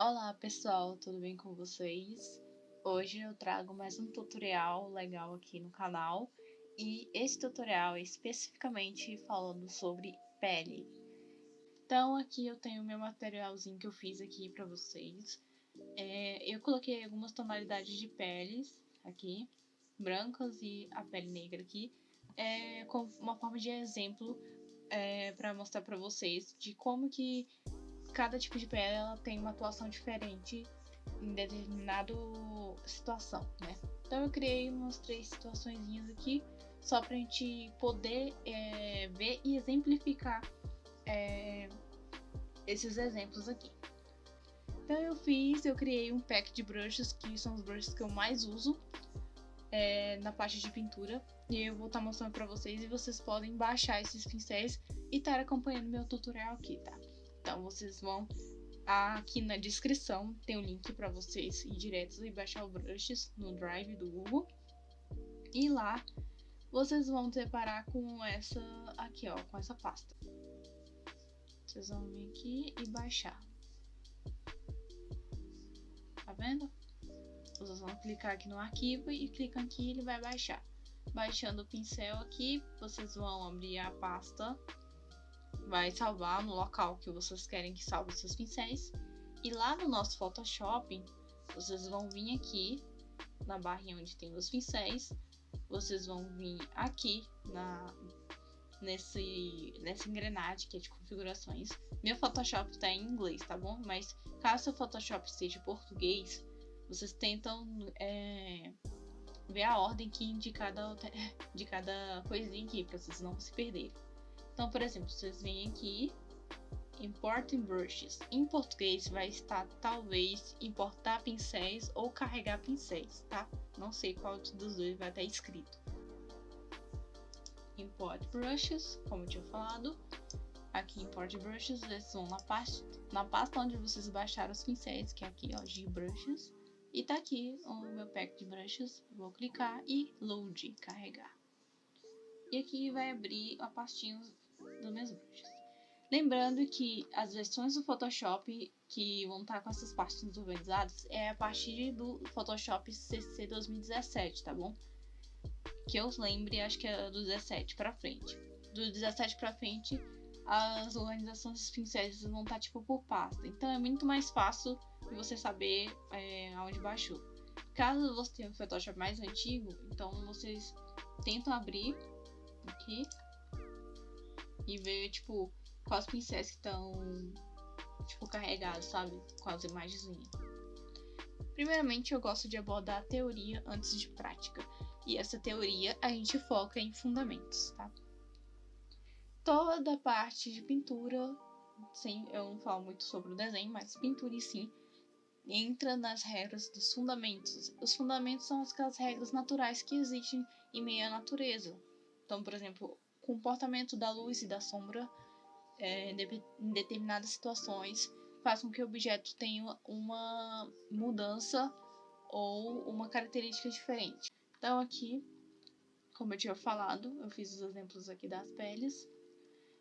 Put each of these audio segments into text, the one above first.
Olá pessoal, tudo bem com vocês? Hoje eu trago mais um tutorial legal aqui no canal e esse tutorial é especificamente falando sobre pele. Então aqui eu tenho meu materialzinho que eu fiz aqui para vocês. Eu coloquei algumas tonalidades de peles aqui, brancas e a pele negra aqui, com uma forma de exemplo para mostrar para vocês de como que cada tipo de pele ela tem uma atuação diferente em determinada situação, né? Então eu criei umas 3 situações aqui só pra gente poder ver e exemplificar esses exemplos aqui. Então eu criei um pack de brushes, que são os brushes que eu mais uso na parte de pintura, e eu vou estar mostrando pra vocês, e vocês podem baixar esses pincéis e estar acompanhando meu tutorial aqui, tá? Então vocês vão aqui na descrição, tem o link para vocês ir direto e baixar o brushes no Drive do Google. E lá vocês vão deparar com essa aqui, ó, com essa pasta. Vocês vão vir aqui e baixar. Tá vendo? Vocês vão clicar aqui no arquivo e clicam aqui e ele vai baixar. Baixando o pincel aqui, vocês vão abrir a pasta, vai salvar no local que vocês querem que salve os seus pincéis. E lá no nosso Photoshop, vocês vão vir aqui na barrinha onde tem os pincéis, vocês vão vir aqui nessa engrenagem que é de configurações. Meu Photoshop está em inglês, tá bom? Mas caso o Photoshop esteja em português, vocês tentam ver a ordem aqui de cada coisinha aqui, para vocês não se perderem. Então, por exemplo, vocês vêm aqui, Importing Brushes. Em português vai estar, talvez, importar pincéis ou carregar pincéis, tá? Não sei qual dos dois vai estar escrito. Import Brushes, como eu tinha falado. Aqui, Import Brushes, vocês vão na pasta onde vocês baixaram os pincéis, que é aqui, ó, de Brushes. E tá aqui o meu pack de brushes. Vou clicar e Load, carregar. E aqui vai abrir a pastinha dos meus brushes. Lembrando que as versões do Photoshop que vão estar com essas pastinhas organizadas é a partir do Photoshop CC 2017, tá bom? Que eu lembre, acho que é do 17 pra frente. Do 17 pra frente, as organizações dos pincéis vão estar tipo por pasta. Então é muito mais fácil de você saber aonde baixou. Caso você tenha um Photoshop mais antigo, então vocês tentam abrir aqui e ver tipo quais pincéis que estão tipo carregados, sabe? Com as imagenzinhas. Primeiramente, eu gosto de abordar a teoria antes de prática. E essa teoria a gente foca em fundamentos, tá? Toda parte de pintura, sim, eu não falo muito sobre o desenho, mas pintura em si entra nas regras dos fundamentos. Os fundamentos são aquelas regras naturais que existem em meio à natureza. Então, por exemplo, o comportamento da luz e da sombra em determinadas situações faz com que o objeto tenha uma mudança ou uma característica diferente. Então aqui, como eu tinha falado, eu fiz os exemplos aqui das peles.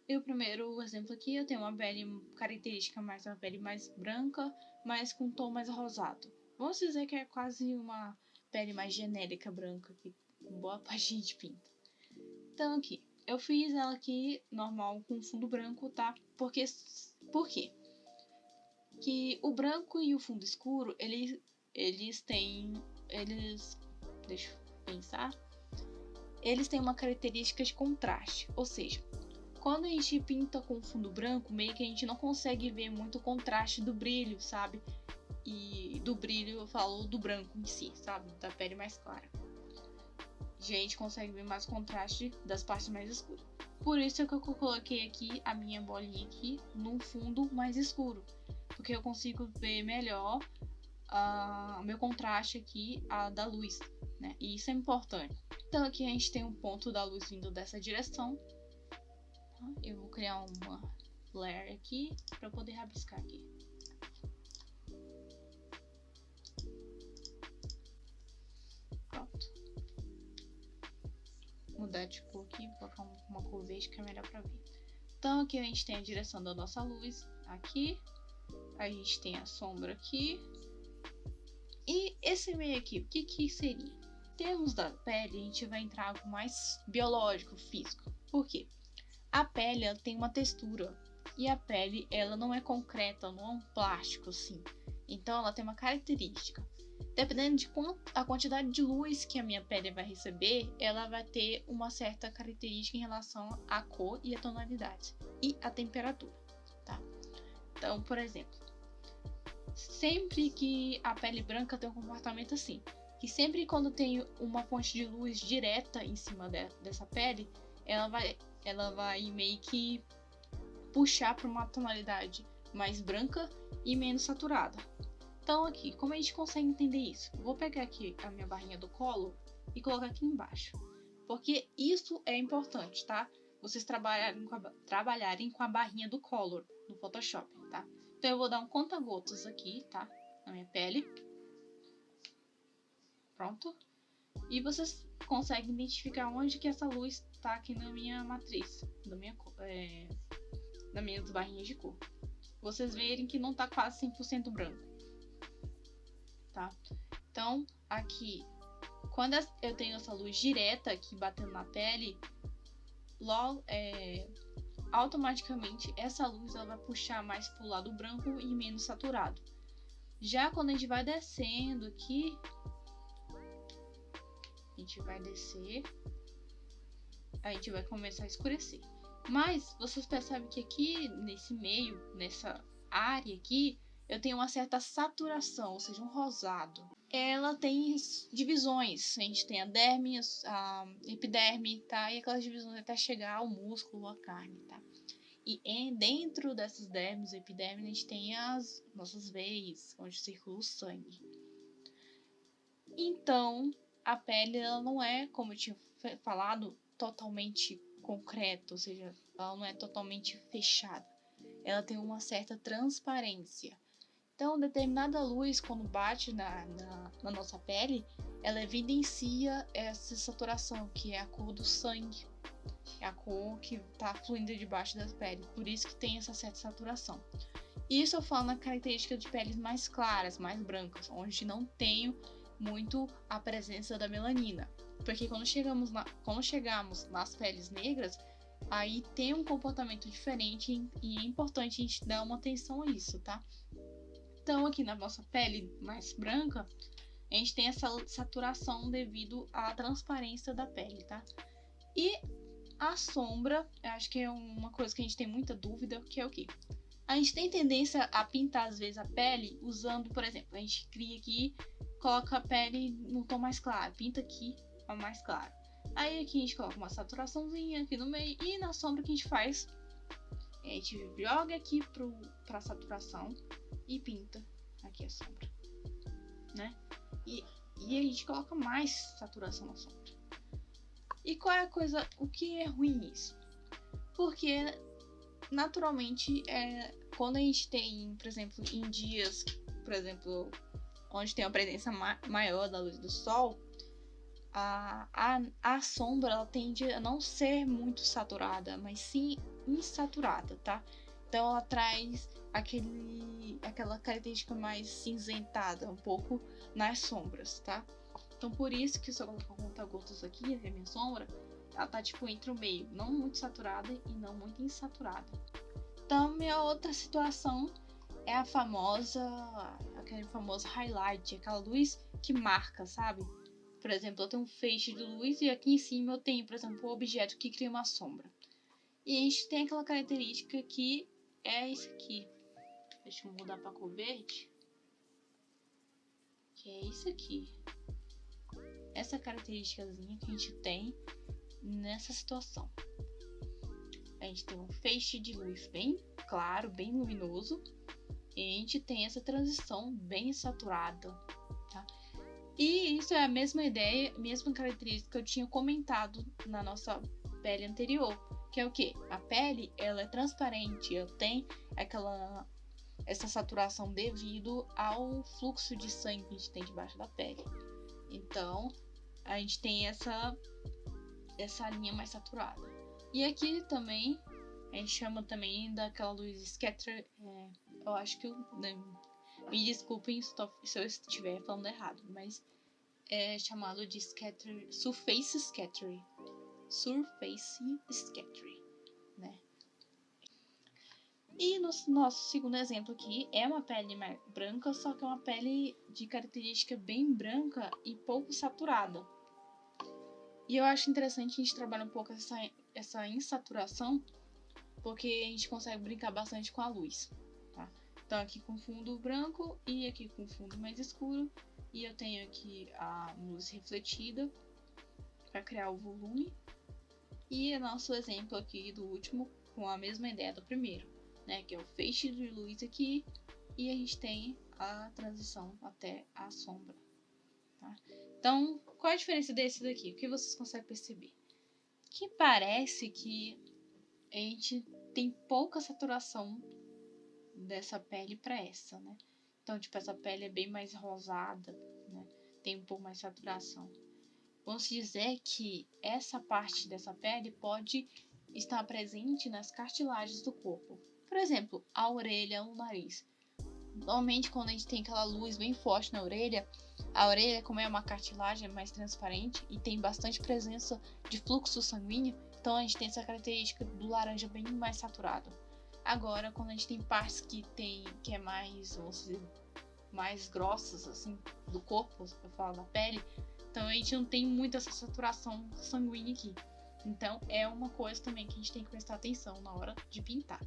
E o primeiro exemplo aqui, eu tenho uma pele característica mais uma pele mais branca, mas com um tom mais rosado. Vamos dizer que é quase uma pele mais genérica branca que boa parte a gente pinta. Então aqui, eu fiz ela aqui normal com fundo branco, tá? Por quê? Que o branco e o fundo escuro, eles têm... Deixa eu pensar. Eles têm uma característica de contraste, ou seja, quando a gente pinta com fundo branco, meio que a gente não consegue ver muito o contraste do brilho, sabe? E do brilho eu falo do branco em si, sabe? Da pele mais clara. A gente consegue ver mais contraste das partes mais escuras. Por isso é que eu coloquei aqui a minha bolinha aqui num fundo mais escuro, porque eu consigo ver melhor o meu contraste aqui da luz, né? E isso é importante. Então aqui a gente tem um ponto da luz vindo dessa direção. Eu vou criar uma layer aqui para poder rabiscar aqui. Pronto. Mudar de cor aqui, colocar uma cor verde que é melhor para ver. Então aqui a gente tem a direção da nossa luz aqui. A gente tem a sombra aqui. E esse meio aqui, o que seria? Em termos da pele, a gente vai entrar em algo mais biológico, físico. Por quê? A pele ela tem uma textura. E a pele ela não é concreta, não é um plástico assim. Então ela tem uma característica. Dependendo de a quantidade de luz que a minha pele vai receber, ela vai ter uma certa característica em relação à cor e à tonalidade. E à temperatura, tá? Então, por exemplo, sempre que a pele branca tem um comportamento assim, que sempre quando tem uma fonte de luz direta em cima dessa pele, ela vai meio que puxar para uma tonalidade mais branca e menos saturada. Então aqui, como a gente consegue entender isso? Vou pegar aqui a minha barrinha do Color e colocar aqui embaixo, porque isso é importante, tá? Vocês trabalharem com a barrinha do Color no Photoshop, tá? Então eu vou dar um conta-gotas aqui, tá? Na minha pele. Pronto. E vocês conseguem identificar onde que essa luz tá aqui na minha matriz, nas minhas barrinhas de cor. Vocês verem que não tá quase 100% branco. Tá? Então, aqui, quando eu tenho essa luz direta aqui batendo na pele, logo, automaticamente essa luz ela vai puxar mais pro lado branco e menos saturado. Já quando a gente vai descendo aqui, a gente vai descer, a gente vai começar a escurecer. Mas vocês percebem que aqui nesse meio, nessa área aqui, eu tenho uma certa saturação, ou seja, um rosado. Ela tem divisões. A gente tem a derme, a epiderme, tá? E aquelas divisões até chegar ao músculo, à carne, tá? E dentro dessas dermes e epiderme, a gente tem as nossas veias, onde circula o sangue. Então, a pele, ela não é, como eu tinha falado, totalmente concreta, ou seja, ela não é totalmente fechada. Ela tem uma certa transparência. Então, determinada luz, quando bate na nossa pele, ela evidencia essa saturação, que é a cor do sangue. É a cor que está fluindo debaixo da pele. Por isso que tem essa certa saturação. Isso eu falo na característica de peles mais claras, mais brancas, onde não tem muito a presença da melanina. Porque quando chegamos nas peles negras, aí tem um comportamento diferente e é importante a gente dar uma atenção a isso, tá? Então, aqui na nossa pele mais branca, a gente tem essa saturação devido à transparência da pele, tá? E a sombra, eu acho que é uma coisa que a gente tem muita dúvida, que é o quê? A gente tem tendência a pintar, às vezes, a pele usando, por exemplo, a gente cria aqui, coloca a pele no tom mais claro, pinta aqui, ó, mais claro. Aí aqui a gente coloca uma saturaçãozinha aqui no meio, e na sombra que a gente faz, a gente joga aqui pra saturação e pinta aqui a sombra, né? E a gente coloca mais saturação na sombra. E qual é a coisa, o que é ruim nisso? Porque naturalmente, quando a gente tem, por exemplo, em dias, por exemplo, onde tem a presença maior da luz do sol, a sombra ela tende a não ser muito saturada, mas sim insaturada, tá? Então ela traz aquela característica mais cinzentada um pouco nas sombras, tá? Então por isso que se eu colocar conta-gotas aqui, a minha sombra, ela tá tipo entre o meio, não muito saturada e não muito insaturada. Então minha outra situação é aquele famoso highlight, aquela luz que marca, sabe? Por exemplo, eu tenho um feixe de luz e aqui em cima eu tenho, por exemplo, um objeto que cria uma sombra. E a gente tem aquela característica que é isso aqui. Deixa eu mudar para cor verde. Que é isso aqui. Essa característicazinha que a gente tem nessa situação. A gente tem um feixe de luz bem claro, bem luminoso. E a gente tem essa transição bem saturada, tá? E isso é a mesma ideia, mesma característica que eu tinha comentado na nossa pele anterior. Que é o quê? A pele, ela é transparente, ela tem essa saturação devido ao fluxo de sangue que a gente tem debaixo da pele. Então, a gente tem essa linha mais saturada. E aqui também, a gente chama também daquela luz scatter, eu acho que eu, né, me desculpem se eu estiver falando errado, mas é chamado de Surface Scattering. Surface Scattering, né? E no nosso segundo exemplo aqui é uma pele branca, só que é uma pele de característica bem branca e pouco saturada. E eu acho interessante a gente trabalhar um pouco essa insaturação, porque a gente consegue brincar bastante com a luz, tá? Então aqui com fundo branco e aqui com fundo mais escuro, e eu tenho aqui a luz refletida para criar o volume. E o nosso exemplo aqui do último com a mesma ideia do primeiro, né, que é o feixe de luz aqui, e a gente tem a transição até a sombra, tá? Então, qual é a diferença desse daqui? O que vocês conseguem perceber? Que parece que a gente tem pouca saturação dessa pele para essa, né? Então, tipo, essa pele é bem mais rosada, né? Tem um pouco mais de saturação. Vamos dizer que essa parte dessa pele pode estar presente nas cartilagens do corpo. Por exemplo, a orelha, o nariz. Normalmente, quando a gente tem aquela luz bem forte na orelha, a orelha, como é uma cartilagem, é mais transparente e tem bastante presença de fluxo sanguíneo, então a gente tem essa característica do laranja bem mais saturado. Agora, quando a gente tem partes que é mais, vamos dizer, mais grossas, assim, do corpo, eu falo da pele, então a gente não tem muita essa saturação sanguínea aqui. Então é uma coisa também que a gente tem que prestar atenção na hora de pintar.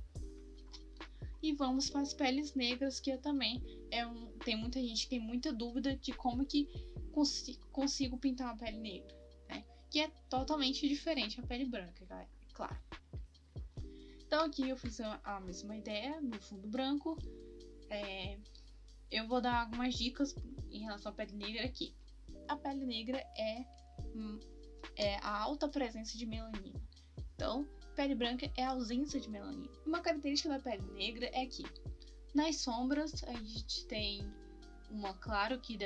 E vamos para as peles negras, que também tem muita gente que tem muita dúvida de como que consigo pintar uma pele negra, né? Que é totalmente diferente da pele branca, claro. Então aqui eu fiz a mesma ideia no fundo branco. Eu vou dar algumas dicas em relação à pele negra aqui. A pele negra é a alta presença de melanina. Então, pele branca é a ausência de melanina. Uma característica da pele negra é que nas sombras a gente tem claro que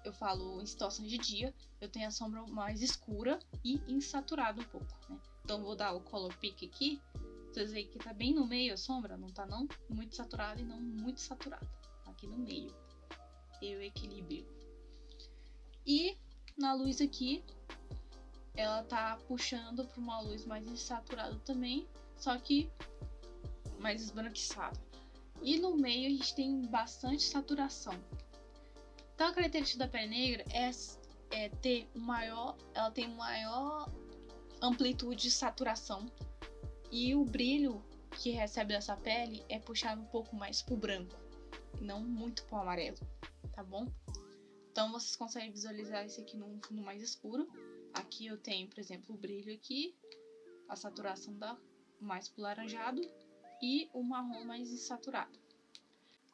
eu falo em situações de dia, eu tenho a sombra mais escura e insaturada um pouco, né? Então vou dar o color pick aqui, vocês veem que tá bem no meio a sombra, não tá não muito saturada e não muito saturada, aqui no meio, o equilíbrio. E na luz aqui, ela tá puxando para uma luz mais insaturada também, só que mais esbranquiçada. E no meio a gente tem bastante saturação. Então a característica da pele negra é ter ela tem maior amplitude de saturação, e o brilho que recebe dessa pele é puxado um pouco mais pro branco, não muito pro amarelo, tá bom? Então vocês conseguem visualizar isso aqui num fundo mais escuro. Aqui eu tenho, por exemplo, o brilho aqui, a saturação mais pro laranjado e o marrom mais insaturado.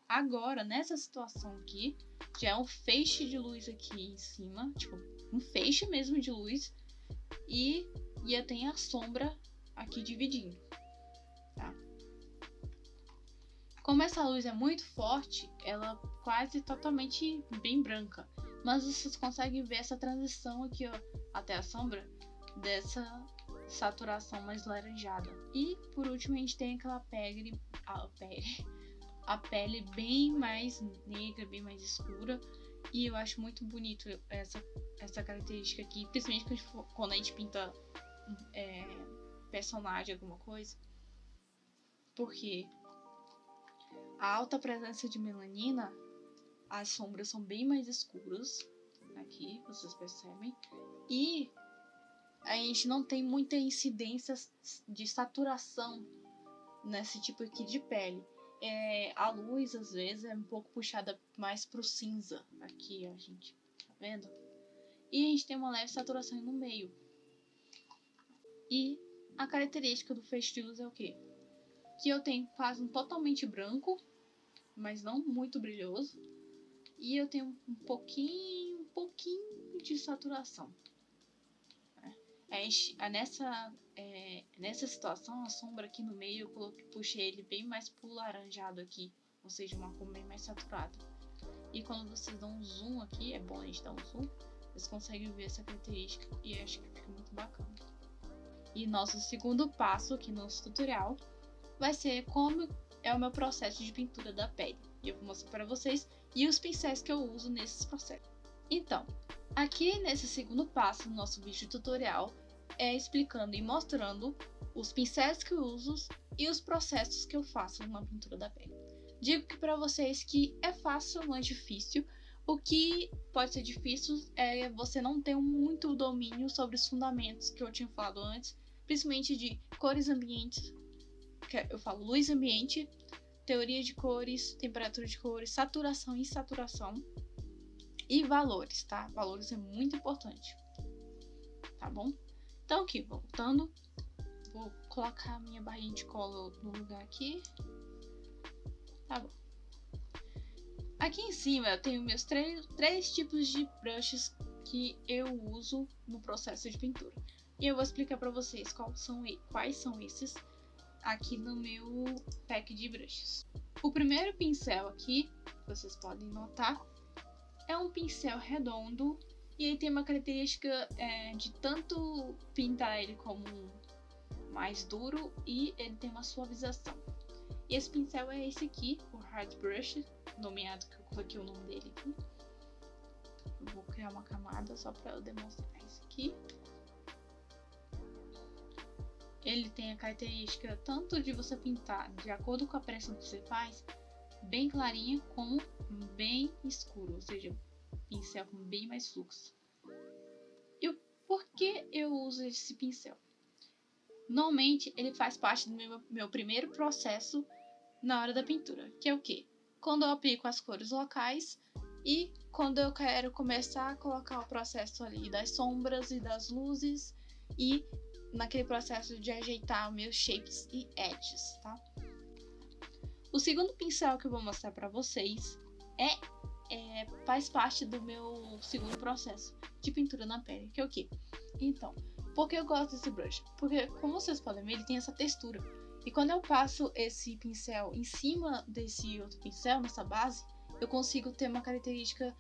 Agora, nessa situação aqui, já é um feixe de luz aqui em cima, tipo, um feixe mesmo de luz, e já tem a sombra aqui dividindo, tá? Como essa luz é muito forte, ela quase totalmente bem branca, mas vocês conseguem ver essa transição aqui, ó, até a sombra dessa saturação mais laranjada. E por último a gente tem aquela a pele bem mais negra, bem mais escura, e eu acho muito bonito essa característica aqui, principalmente quando a gente pinta personagem, alguma coisa, porque a alta presença de melanina, as sombras são bem mais escuras, aqui vocês percebem, e a gente não tem muita incidência de saturação nesse tipo aqui de pele. A luz às vezes é um pouco puxada mais pro cinza, aqui ó, gente, tá vendo? E a gente tem uma leve saturação no meio. E a característica do feixe de luz é o quê? Que eu tenho quase um totalmente branco, mas não muito brilhoso, e eu tenho um pouquinho de saturação. Nessa situação, a sombra aqui no meio, eu puxei ele bem mais pro laranjado aqui, ou seja, uma cor bem mais saturada. E quando vocês dão um zoom aqui, é bom a gente dar um zoom, vocês conseguem ver essa característica e acho que fica muito bacana. E nosso segundo passo aqui no nosso tutorial vai ser como é o meu processo de pintura da pele. E eu vou mostrar para vocês e os pincéis que eu uso nesses processos. Então, aqui nesse segundo passo do nosso vídeo tutorial é explicando e mostrando os pincéis que eu uso e os processos que eu faço na pintura da pele. Digo que para vocês que é fácil, não é difícil. O que pode ser difícil é você não ter muito domínio sobre os fundamentos que eu tinha falado antes, principalmente de cores ambientes, que eu falo luz ambiente, teoria de cores, temperatura de cores, saturação e insaturação e valores, tá? Valores é muito importante, tá bom? Então aqui, voltando, vou colocar a minha barrinha de cola no lugar aqui, tá bom. Aqui em cima eu tenho meus três tipos de brushes que eu uso no processo de pintura. E eu vou explicar para vocês quais são esses aqui no meu pack de brushes. O primeiro pincel aqui, vocês podem notar, é um pincel redondo e ele tem uma característica de tanto pintar ele como mais duro e ele tem uma suavização. E esse pincel é esse aqui, o Hard Brush, nomeado que eu coloquei o nome dele aqui. Eu vou criar uma camada só para eu demonstrar isso aqui. Ele tem a característica tanto de você pintar de acordo com a pressão que você faz, bem clarinha, como bem escuro, ou seja, pincel com bem mais fluxo. E por que eu uso esse pincel? Normalmente ele faz parte do meu primeiro processo na hora da pintura, que é o quê? Quando eu aplico as cores locais e quando eu quero começar a colocar o processo ali das sombras e das luzes e naquele processo de ajeitar os meus shapes e edges, tá? O segundo pincel que eu vou mostrar para vocês faz parte do meu segundo processo de pintura na pele, que é o quê? Então, por que eu gosto desse brush? Porque, como vocês podem ver, ele tem essa textura. E quando eu passo esse pincel em cima desse outro pincel, nessa base, eu consigo ter uma característica,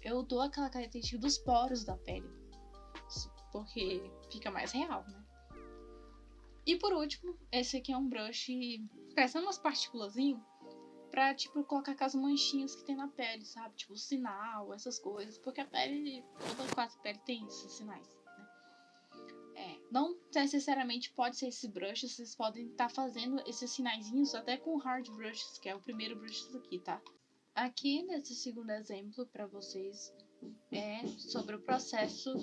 eu dou aquela característica dos poros da pele, porque fica mais real, né? E por último, esse aqui é um brush, parecendo umas partículazinhas, pra, tipo, colocar aquelas manchinhas que tem na pele, sabe? Tipo, sinal, essas coisas, porque a pele, quase a pele tem esses sinais. Não necessariamente pode ser esse brush, vocês podem estar fazendo esses sinaizinhos até com hard brushes, que é o primeiro brush aqui, tá? Aqui nesse segundo exemplo para vocês é sobre o processo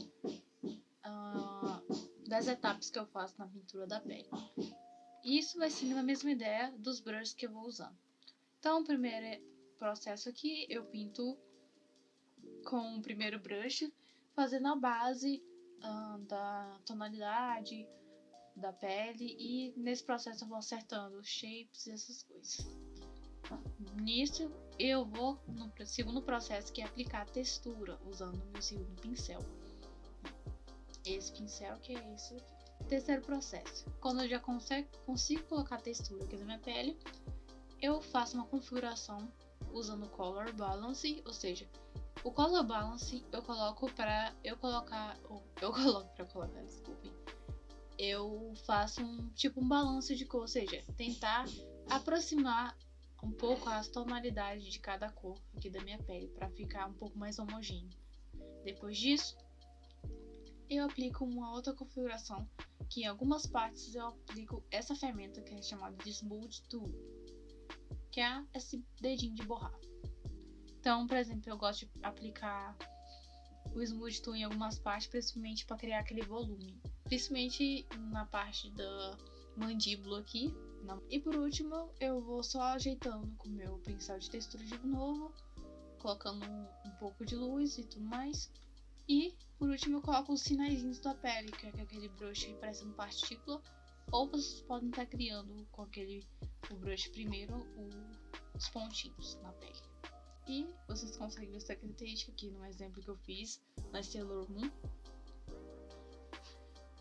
das etapas que eu faço na pintura da pele. E isso vai ser a mesma ideia dos brushes que eu vou usando. Então o primeiro processo aqui eu pinto com o primeiro brush, fazendo a base da tonalidade da pele e nesse processo eu vou acertando os shapes e essas coisas. Nisso eu vou no segundo processo, que é aplicar a textura usando o meu segundo pincel. Esse pincel que é isso aqui. Terceiro processo, quando eu já consigo colocar a textura aqui na minha pele, eu faço uma configuração usando o Color Balance, ou seja, o Color Balance eu coloco para desculpem. Eu faço um balanço de cor, ou seja, tentar aproximar um pouco as tonalidades de cada cor aqui da minha pele para ficar um pouco mais homogêneo. Depois disso, eu aplico uma outra configuração, que em algumas partes eu aplico essa ferramenta que é chamada de Smooth Tool, que é esse dedinho de borrar. Então, por exemplo, eu gosto de aplicar o Smooth Tool em algumas partes, principalmente para criar aquele volume, principalmente na parte da mandíbula aqui. E por último, eu vou só ajeitando com o meu pincel de textura de novo, colocando um pouco de luz e tudo mais. E por último, eu coloco os sinaizinhos da pele, que é aquele brush que parece uma partícula, ou vocês podem estar criando com o brush primeiro os pontinhos na pele. E vocês conseguem ver essa característica aqui no exemplo que eu fiz na Sailor Moon,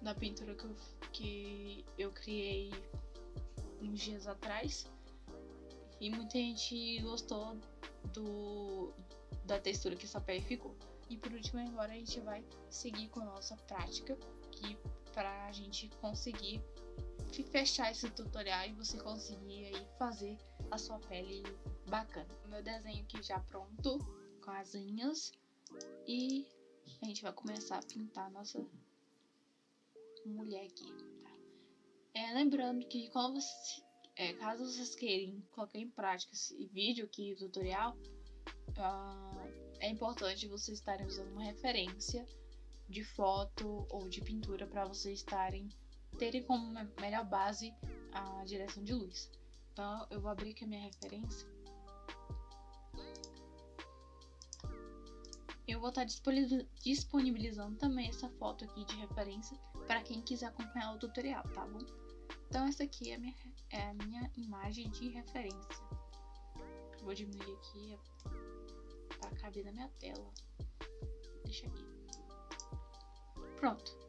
na pintura que eu criei uns dias atrás. E muita gente gostou da textura que essa pele ficou. E por último, agora a gente vai seguir com a nossa prática, que pra gente conseguir fechar esse tutorial e você conseguir aí fazer a sua pele bacana. O meu desenho aqui já pronto, com as linhas, e a gente vai começar a pintar a nossa mulher aqui, tá? Lembrando que quando você, caso vocês queiram colocar em prática esse vídeo aqui, o tutorial, é importante vocês estarem usando uma referência de foto ou de pintura para vocês terem como melhor base a direção de luz. Então eu vou abrir aqui a minha referência. Eu vou estar disponibilizando também essa foto aqui de referência para quem quiser acompanhar o tutorial, tá bom? Então essa aqui é a minha imagem de referência. Vou diminuir aqui para caber na minha tela. Deixa aqui. Pronto.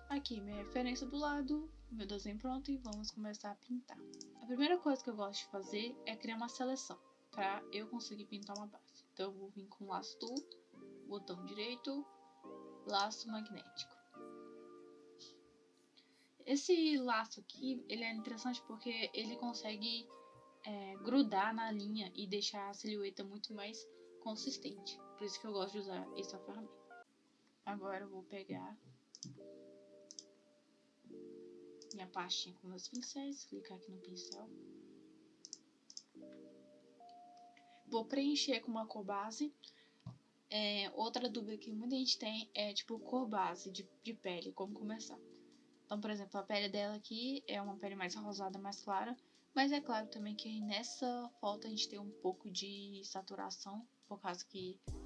Aqui minha referência do lado, meu desenho pronto, e vamos começar a pintar. A primeira coisa que eu gosto de fazer é criar uma seleção para eu conseguir pintar uma base. Então eu vou vir com o laço tool, botão direito, laço magnético. Esse laço aqui, ele é interessante porque ele consegue grudar na linha e deixar a silhueta muito mais consistente. Por isso que eu gosto de usar essa ferramenta. Agora eu vou pegar minha pastinha com meus pincéis, clicar aqui no pincel. Vou preencher com uma cor base. Outra dúvida que muita gente tem é tipo cor base de pele, como começar. Então, por exemplo, a pele dela aqui é uma pele mais rosada, mais clara. Mas é claro também que nessa foto a gente tem um pouco de saturação, por causa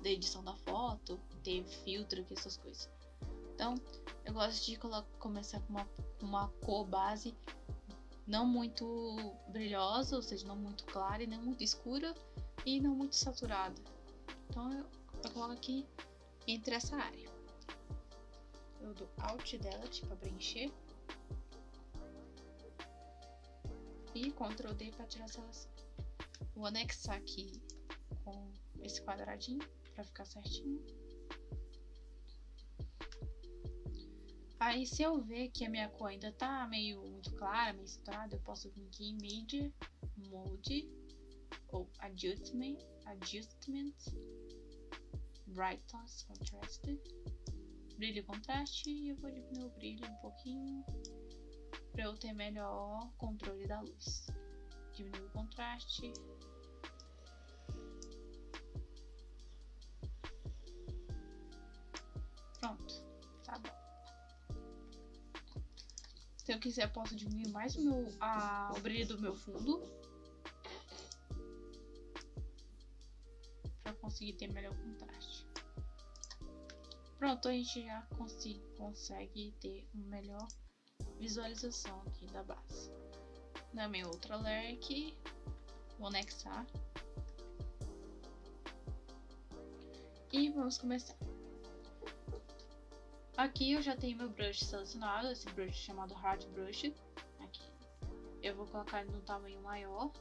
da edição da foto, teve filtro aqui, essas coisas. Então, eu gosto de começar com uma cor base não muito brilhosa, ou seja, não muito clara e não muito escura e não muito saturada. Então, eu coloco aqui entre essa área. Eu dou Alt Delete para preencher e Ctrl D para tirar a seleção. Vou anexar aqui com esse quadradinho para ficar certinho. Aí, se eu ver que a minha cor ainda tá meio muito clara, meio saturada, eu posso vir aqui em Media, Mode ou Adjustment, Brightness, Contrast, brilho e contraste, e eu vou diminuir o brilho um pouquinho para eu ter melhor controle da luz. Diminuir o contraste. Pronto, tá bom. Se eu quiser, posso diminuir mais o brilho do meu fundo para conseguir ter melhor contraste. Pronto, a gente já consegue ter uma melhor visualização aqui da base. Na minha outra layer aqui, vou anexar. E vamos começar. Aqui eu já tenho meu brush selecionado, esse brush chamado Hard Brush. Aqui. Eu vou colocar ele no tamanho maior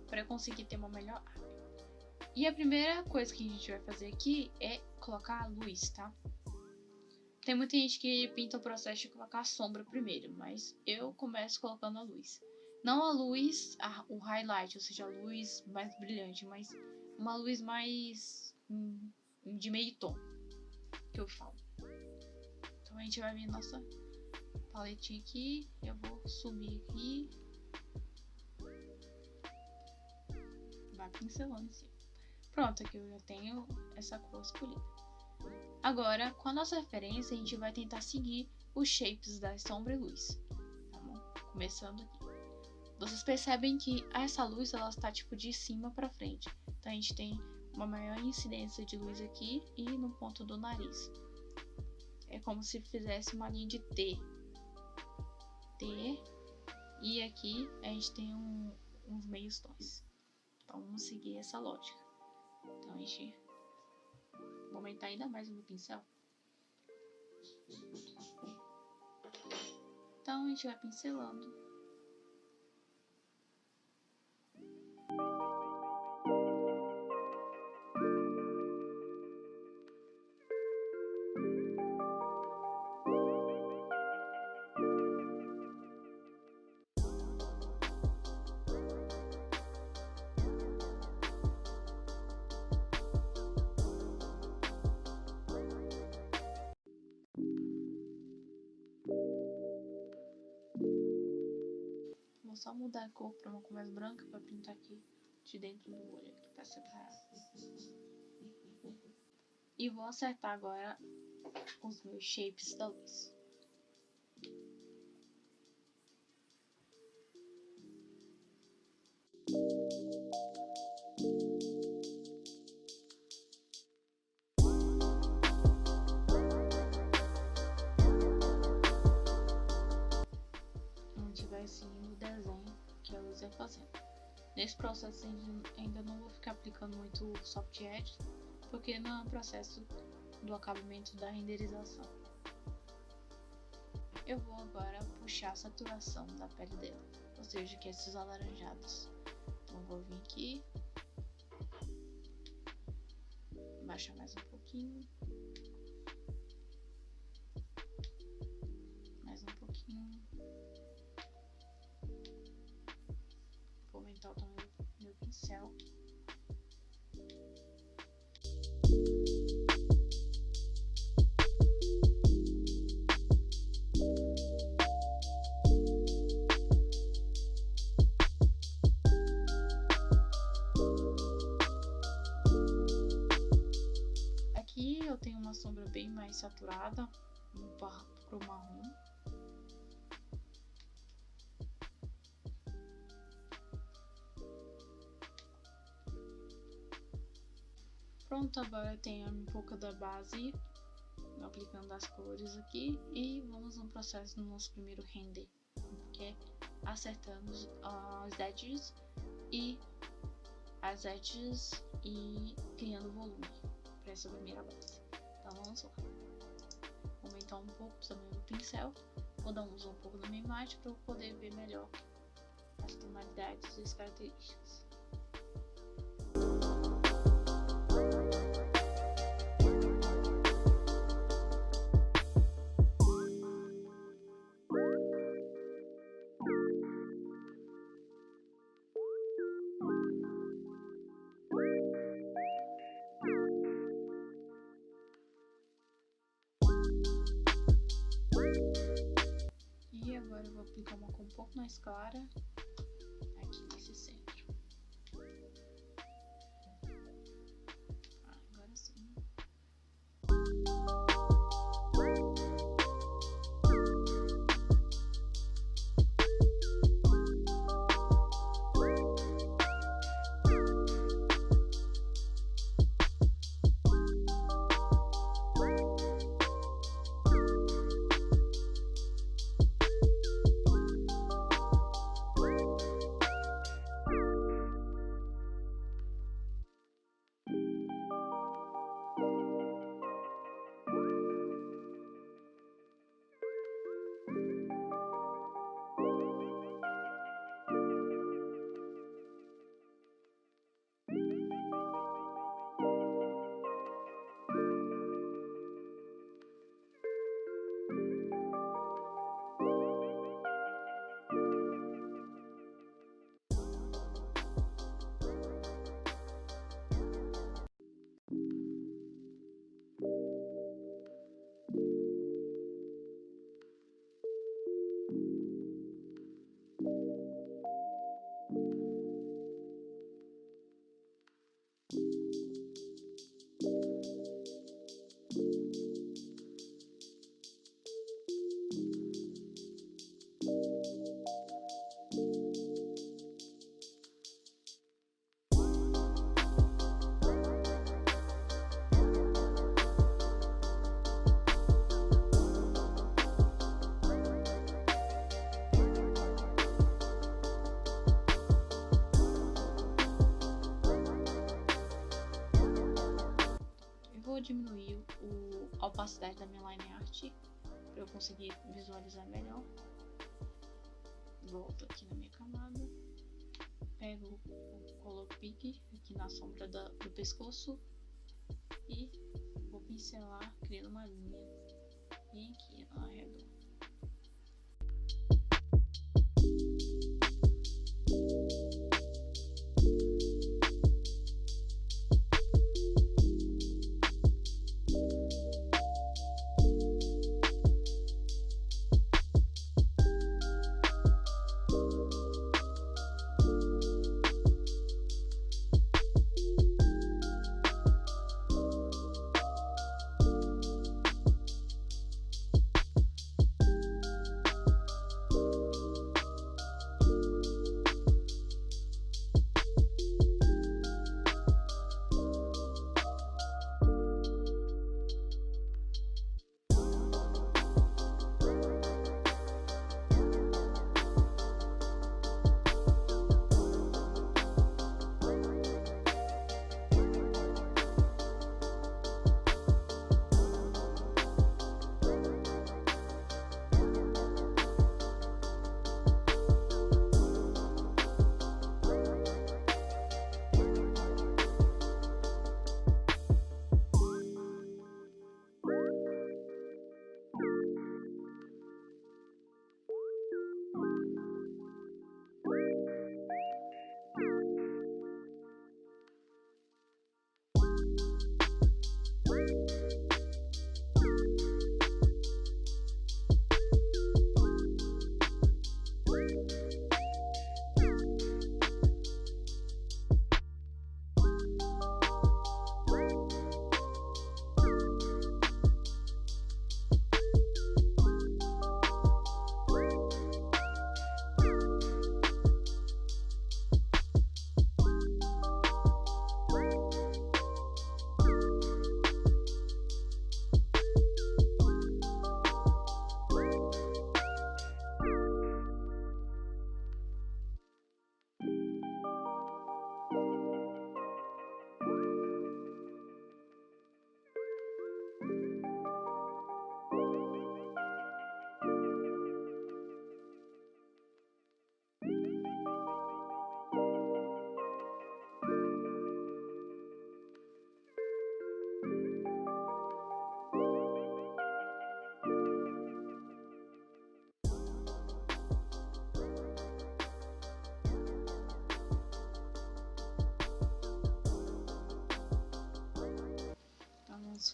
para conseguir ter uma melhor área. E a primeira coisa que a gente vai fazer aqui é colocar a luz, tá? Tem muita gente que pinta o processo de colocar a sombra primeiro, mas eu começo colocando a luz. Não a luz, o highlight, ou seja, a luz mais brilhante, mas uma luz mais de meio tom, que eu falo. Então a gente vai ver nossa paletinha aqui, eu vou subir aqui, vai pincelando em cima. Pronto, aqui eu já tenho essa cor escolhida. Agora, com a nossa referência, a gente vai tentar seguir os shapes da sombra e luz, tá bom? Começando aqui. Vocês percebem que essa luz, ela está tipo de cima para frente. Então a gente tem uma maior incidência de luz aqui e no ponto do nariz. É como se fizesse uma linha de T. E aqui a gente tem uns meios tons. Então vamos seguir essa lógica. Então a gente... Vou aumentar ainda mais o meu pincel. Então a gente vai pincelando. só mudar a cor para uma cor mais branca para pintar aqui de dentro do olho aqui para separar. E vou acertar agora os meus shapes da luz. A gente vai seguindo o desenho que a luz vai fazendo. Nesse processo ainda não vou ficar aplicando muito soft edge, porque não é um processo do acabamento da renderização. Eu vou agora puxar a saturação da pele dela, ou seja, que é esses alaranjados. Então vou vir aqui, baixar mais um pouquinho, mais um pouquinho, vou aumentar o tamanho do meu pincel. Aqui eu tenho uma sombra bem mais saturada, pro marrom. Pronto, agora eu tenho um pouco da base, aplicando as cores aqui, e vamos no processo do nosso primeiro render, que é acertando as edges e criando volume para essa primeira base. Então vamos lá. Vou aumentar um pouco o tamanho do pincel, vou dar um zoom um pouco na minha imagem para eu poder ver melhor as tonalidades e as características. E agora eu vou aplicar uma cor um pouco mais clara aqui nesse centro. Agora sim. Vou diminuir a opacidade da minha line art para eu conseguir visualizar melhor. Volto aqui na minha camada, pego o color pick aqui na sombra do pescoço e vou pincelar criando uma linha bem aqui ao redor.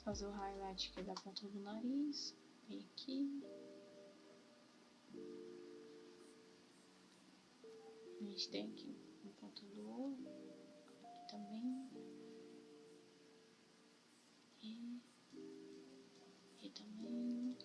fazer o highlight aqui da ponta do nariz. Vem aqui. A gente tem aqui na ponta do olho. Aqui também. E também.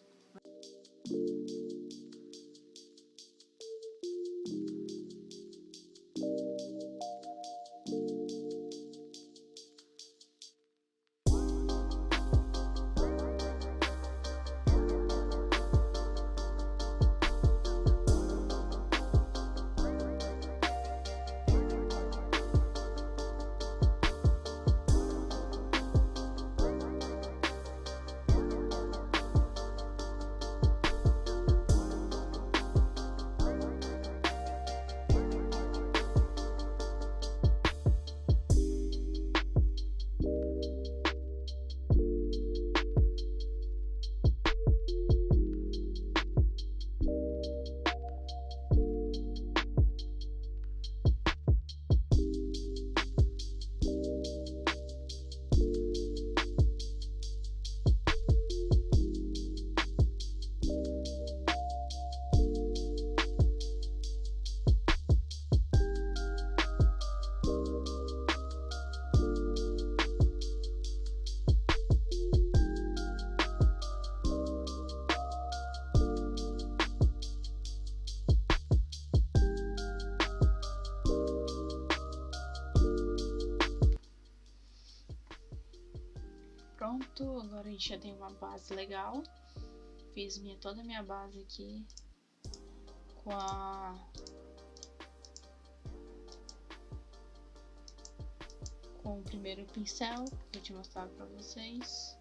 Pronto, agora a gente já tem uma base legal. Fiz toda a minha base aqui com o primeiro pincel que eu tinha mostrado pra vocês.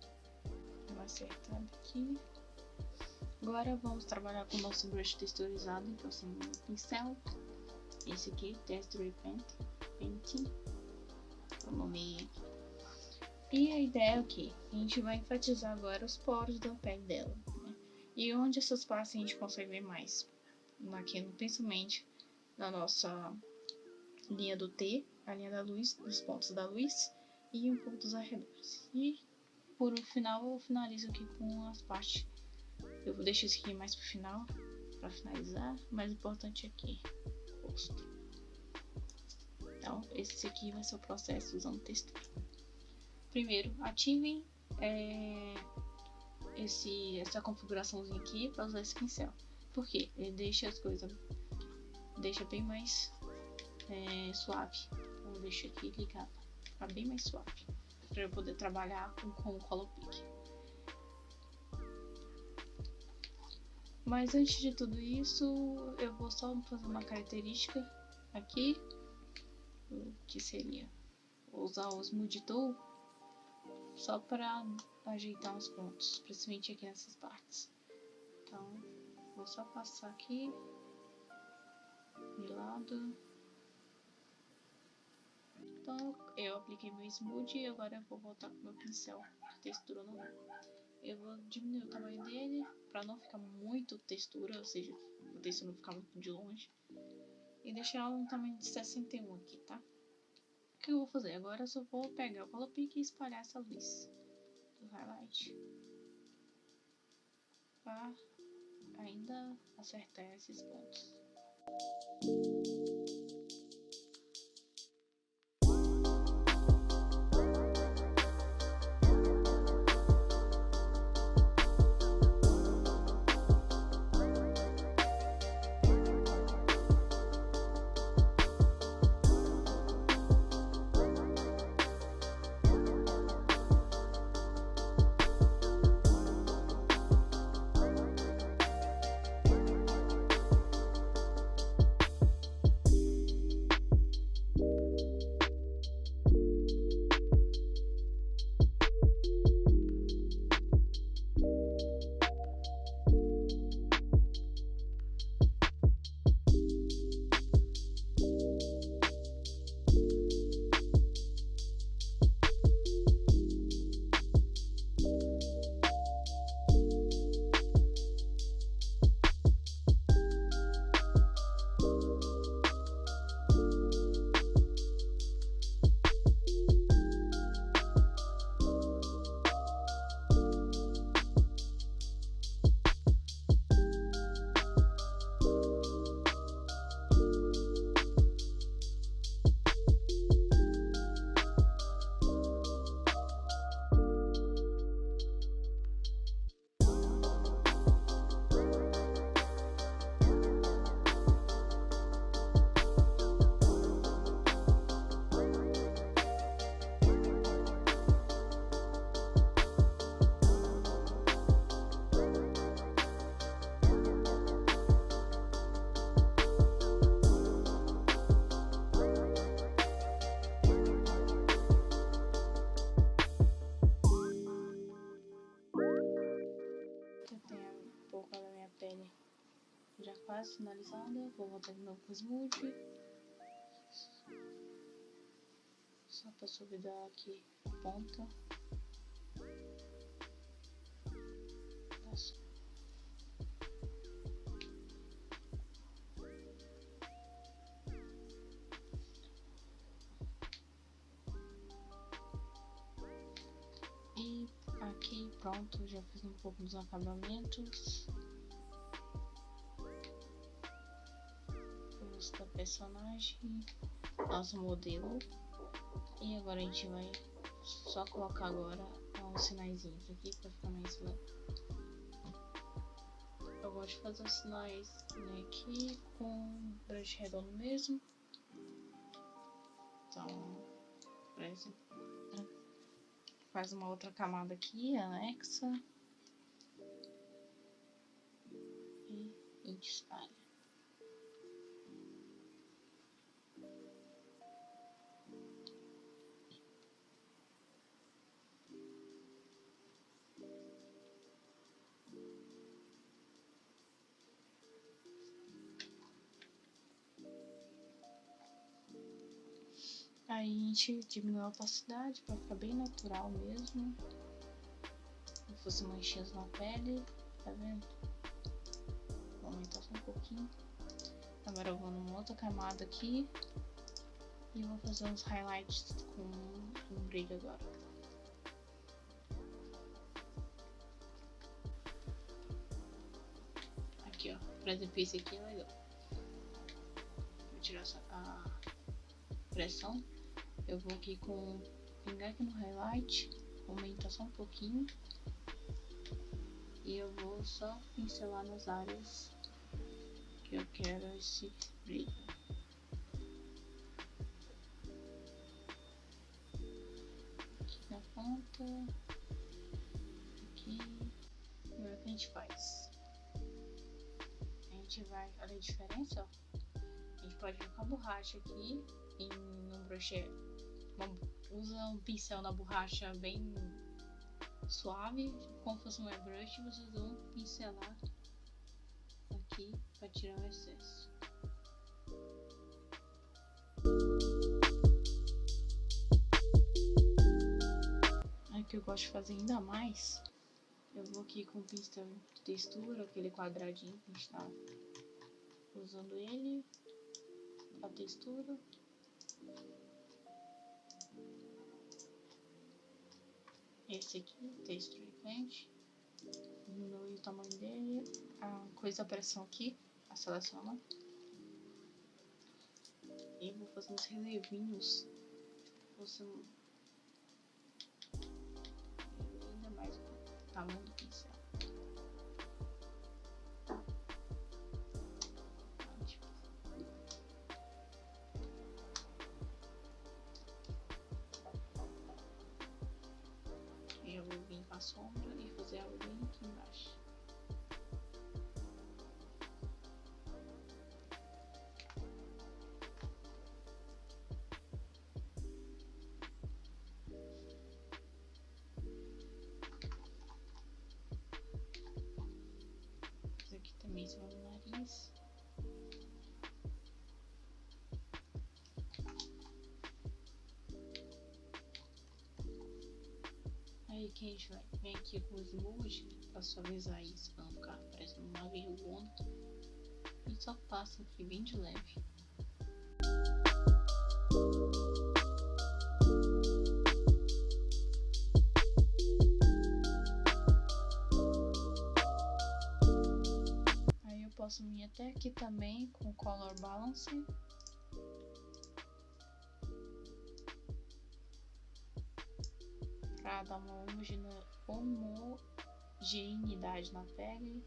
Vou acertar aqui. Agora vamos trabalhar com o nosso brush texturizado, então assim, o pincel, esse aqui, Texture Painting, eu nomeei aqui. E a ideia é o que? A gente vai enfatizar agora os poros da pele dela, né? E onde essas partes a gente consegue ver mais? Aqui, principalmente na nossa linha do T, a linha da luz, dos pontos da luz e um pouco dos arredores. E por final eu finalizo aqui com as partes. Eu vou deixar isso aqui mais pro final, para finalizar. O mais importante aqui, o rosto. Então, esse aqui vai ser o processo usando textura. Primeiro, ativem essa configuraçãozinha aqui para usar esse pincel. Por quê? Ele deixa as coisas bem mais suave. Vou deixar aqui ligado, para bem mais suave, para eu poder trabalhar com o Color Pick. Mas antes de tudo isso, eu vou só fazer uma característica aqui, que seria usar o Smooth Tool só para ajeitar uns pontos, principalmente aqui nessas partes. Então, vou só passar aqui de lado. Então, eu apliquei meu Smooth e agora eu vou voltar com meu pincel de textura normal. Eu vou diminuir o tamanho dele para não ficar muito textura, ou seja, o texto não ficar muito de longe. E deixar um tamanho de 61 aqui, tá? O que eu vou fazer? Agora eu só vou pegar o Color Pick e espalhar essa luz do highlight para ainda acertar esses pontos. quase finalizada. Vou voltar de novo com o smoothie. Só pra subir aqui a ponta. Nossa. E aqui pronto, já fiz um pouco dos acabamentos. Da personagem, nosso modelo. E agora a gente vai só colocar agora uns sinaizinhos aqui para ficar mais legal. Eu gosto de fazer os sinais, né, aqui com brush redondo mesmo. Então, por exemplo, faz uma outra camada aqui, anexa, e a gente espalha. Aí a gente diminui a opacidade para ficar bem natural mesmo. Como se fosse manchinhas na pele, tá vendo? Vou aumentar só um pouquinho. Agora eu vou numa outra camada aqui e vou fazer uns highlights com um brilho agora. Aqui, ó, por exemplo, esse aqui é legal. Vou tirar a pressão. Eu vou aqui pingar aqui no highlight, aumentar só um pouquinho. E eu vou só pincelar nas áreas que eu quero esse brilho. Aqui na ponta, aqui. Agora o que a gente faz? A gente vai, olha a diferença, ó. A gente pode vir com a borracha aqui no brochê. Usa um pincel na borracha bem suave, como se fosse um airbrush, e vocês vão pincelar aqui para tirar o excesso. Aí que eu gosto de fazer ainda mais, eu vou aqui com o pincel de textura, aquele quadradinho que a gente tá usando ele, a textura. Esse aqui, texture blend, diminui o tamanho dele, a coisa da pressão aqui, a seleciona. E vou fazer uns relevinhos, você ainda mais o tamanho do pincel. Eu vou vir com a sombra e fazer algo bem aqui embaixo. Esse aqui também em cima do nariz. Aí que a gente vai vir aqui com o smooth para suavizar isso, para não ficar parecendo uma vergonha. E só passa aqui bem de leve. Aí eu posso vir até aqui também com Color Balance. Para dar uma homogeneidade na pele.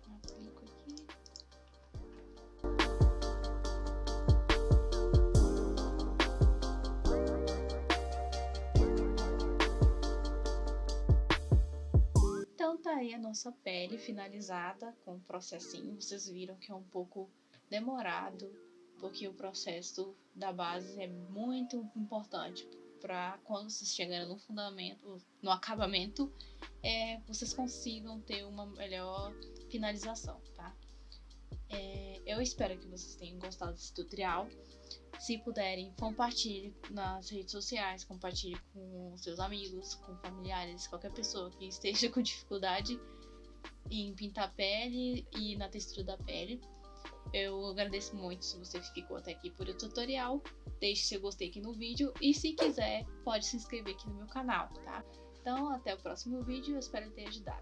Aplico aqui. Então tá aí a nossa pele finalizada com o processinho. Vocês viram que é um pouco demorado, porque o processo da base é muito importante para quando vocês chegarem no fundamento, no acabamento, vocês consigam ter uma melhor finalização, tá? Eu espero que vocês tenham gostado desse tutorial. Se puderem, compartilhe nas redes sociais, compartilhe com seus amigos, com familiares, qualquer pessoa que esteja com dificuldade em pintar a pele e na textura da pele. Eu agradeço muito se você ficou até aqui por o tutorial. Deixe seu gostei aqui no vídeo e se quiser, pode se inscrever aqui no meu canal, tá? Então, até o próximo vídeo, eu espero ter ajudado.